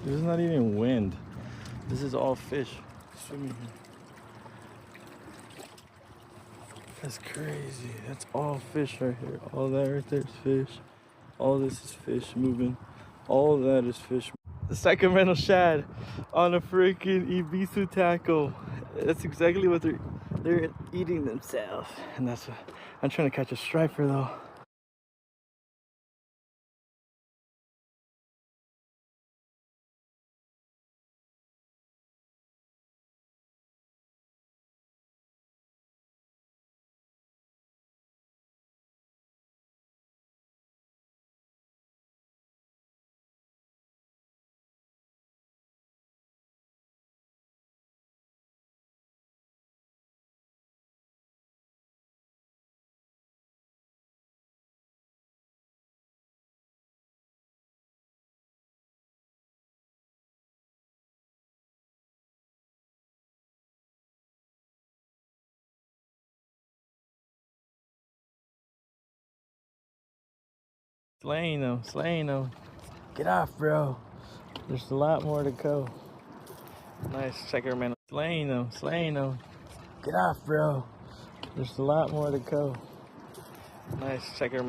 There's not even wind. This is all fish swimming here. That's crazy. That's all fish right here. All that right there is fish. All this is fish moving. All that is fish. The Sacramento shad on a freaking Ibisu tackle. That's exactly what they're eating themselves. And that's what I'm trying to catch a striper though. Slaying them, slaying them. Get off, bro. There's a lot more to go. Nice Sacramento. Slaying them, slaying them. Get off, bro. There's a lot more to go. Nice Sacramento.